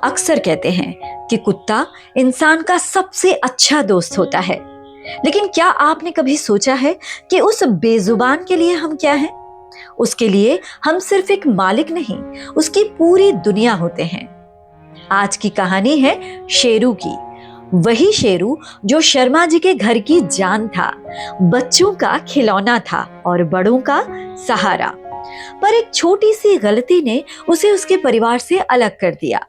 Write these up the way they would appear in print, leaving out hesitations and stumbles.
अक्सर कहते हैं कि कुत्ता इंसान का सबसे अच्छा दोस्त होता है, लेकिन क्या आपने कभी सोचा है कि उस बेजुबान के लिए हम क्या हैं? उसके लिए हम सिर्फ एक मालिक नहीं, उसकी पूरी दुनिया होते हैं। आज की कहानी है शेरू की। वही शेरू जो शर्मा जी के घर की जान था, बच्चों का खिलौना था और बड़ों का सहारा। पर एक छोटी सी गलती ने उसे उसके परिवार से अलग कर दिया।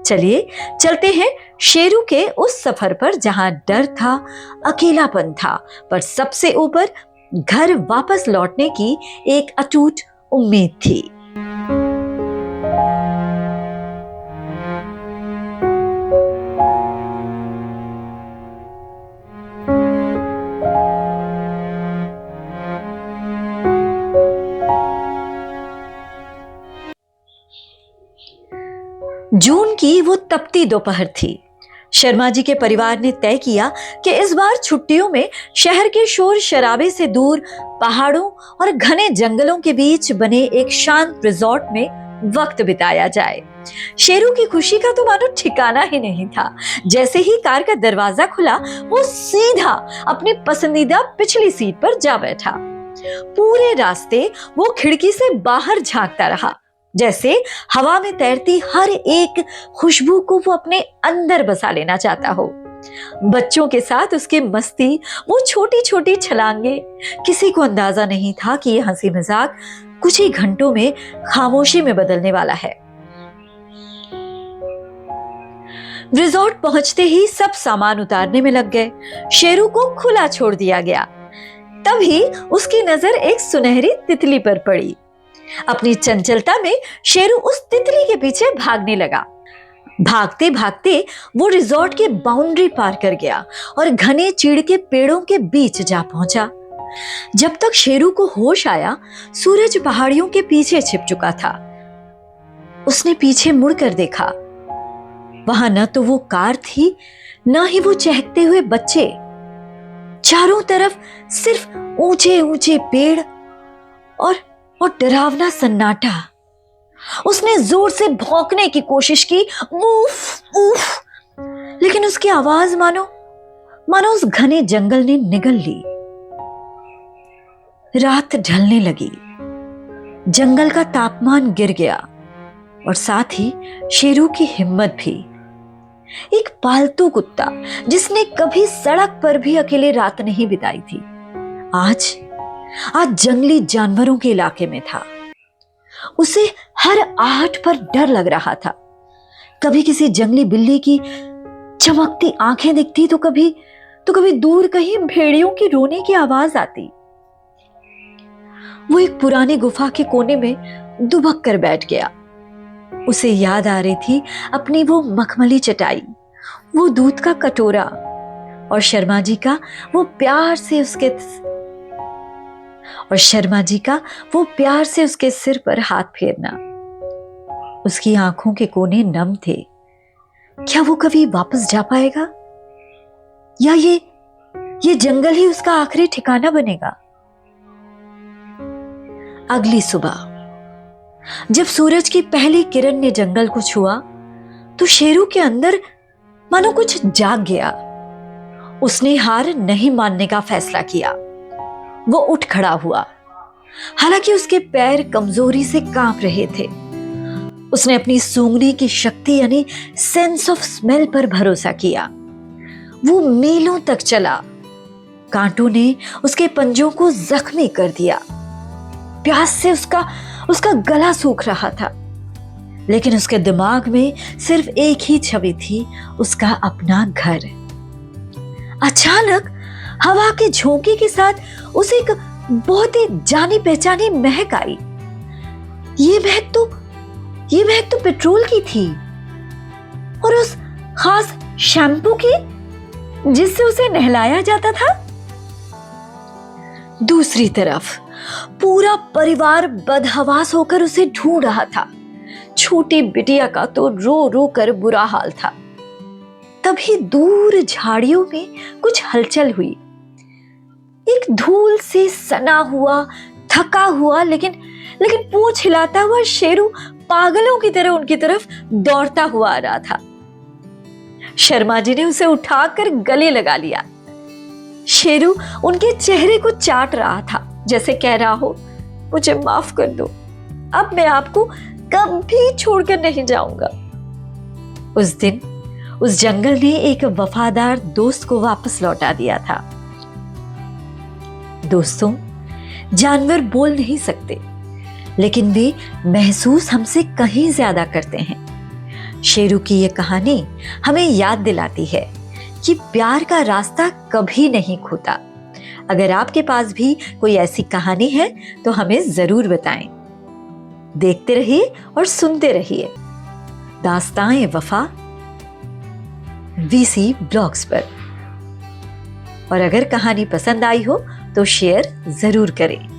चलिए चलते हैं शेरू के उस सफर पर जहां डर था, अकेलापन था, पर सबसे ऊपर घर वापस लौटने की एक अटूट उम्मीद थी। जून की वो तपती दोपहर थी। शर्मा जी के परिवार ने तय किया कि इस बार छुट्टियों में शहर के शोर शराबे से दूर पहाड़ों और घने जंगलों के बीच बने एक शांत रिजॉर्ट में वक्त बिताया जाए। शेरू की खुशी का तो मानो ठिकाना ही नहीं था। जैसे ही कार का दरवाजा खुला, वो सीधा अपनी पसंदीदा पिछली सीट पर जा बैठा। पूरे रास्ते वो खिड़की से बाहर झांकता रहा, जैसे हवा में तैरती हर एक खुशबू को वो अपने अंदर बसा लेना चाहता हो। बच्चों के साथ उसकी मस्ती, वो छोटी छोटी छलांगे, किसी को अंदाजा नहीं था कि ये हंसी मजाक कुछ ही घंटों में खामोशी में बदलने वाला है। रिजॉर्ट पहुंचते ही सब सामान उतारने में लग गए। शेरू को खुला छोड़ दिया गया। तभी उसकी नजर एक सुनहरी तितली पर पड़ी। अपनी चंचलता में शेरू उस तितली के पीछे भागने लगा। भागते भागते वो रिजॉर्ट की बाउंड्री पार कर गया और घने चीड़ के पेड़ों के बीच जा पहुंचा। जब तक शेरू को होश आया, सूरज पहाड़ियों के पीछे छिप चुका था। उसने पीछे मुड़कर देखा। वहां न तो वो कार थी, न ही वो चहकते हुए बच्चे। चारों तरफ सिर्फ ऊंचे ऊंचे पेड़ और डरावना सन्नाटा। उसने जोर से भौंकने की कोशिश की, उफ उफ, लेकिन उसकी आवाज मानो उस घने जंगल ने निगल ली। रात ढलने लगी, जंगल का तापमान गिर गया और साथ ही शेरू की हिम्मत भी। एक पालतू कुत्ता जिसने कभी सड़क पर भी अकेले रात नहीं बिताई थी, आज जंगली जानवरों के इलाके में था। उसे हर आहट पर डर लग रहा था। कभी किसी जंगली बिल्ली की चमकती आंखें दिखती तो कभी दूर कहीं भेड़ियों की रोने की आवाज आती। वो एक पुरानी गुफा के कोने में दुबक कर बैठ गया। उसे याद आ रही थी अपनी वो मखमली चटाई, वो दूध का कटोरा और शर्मा जी का वो प्यार से उसके सिर पर हाथ फेरना। उसकी आंखों के कोने नम थे। क्या वो कभी वापस जा पाएगा, या ये जंगल ही उसका आखिरी ठिकाना बनेगा? अगली सुबह जब सूरज की पहली किरण ने जंगल को छुआ, तो शेरू के अंदर मानो कुछ जाग गया। उसने हार नहीं मानने का फैसला किया। वो उठ खड़ा हुआ, हालांकि उसके पैर कमजोरी से कांप रहे थे। उसने अपनी सूंघने की शक्ति यानी सेंस ऑफ स्मेल पर भरोसा किया। वो मीलों तक चला। कांटों ने उसके पंजों को जख्मी कर दिया। प्यास से उसका गला सूख रहा था, लेकिन उसके दिमाग में सिर्फ एक ही छवि थी, उसका अपना घर। अचानक हवा के झोंके के साथ उसे एक बहुत ही जानी पहचानी महक आई। ये महक तो पेट्रोल की थी, और उस खास शैम्पू की जिससे उसे नहलाया जाता था। दूसरी तरफ पूरा परिवार बदहवास होकर उसे ढूंढ रहा था। छोटी बिटिया का तो रो रो कर बुरा हाल था। तभी दूर झाड़ियों में कुछ हलचल हुई। एक धूल से सना हुआ, थका हुआ, लेकिन लेकिन पूंछ हिलाता हुआ शेरू पागलों की तरह उनकी तरफ दौड़ता हुआ आ रहा था। शर्मा जी ने उसे उठाकर गले लगा लिया। शेरू उनके चेहरे को चाट रहा था, जैसे कह रहा हो, मुझे माफ कर दो, अब मैं आपको कभी छोड़कर नहीं जाऊंगा। उस दिन उस जंगल ने एक वफादार दोस्त को वापस लौटा दिया था। दोस्तों, जानवर बोल नहीं सकते, लेकिन वे महसूस हमसे कहीं ज्यादा करते हैं। शेरू की यह कहानी हमें याद दिलाती है कि प्यार का रास्ता कभी नहीं खोता। अगर आपके पास भी कोई ऐसी कहानी है तो हमें जरूर बताएं। देखते रहिए और सुनते रहिए दास्तान वफा वीसी ब्लॉग्स पर। और अगर कहानी पसंद आई हो तो शेयर जरूर करें।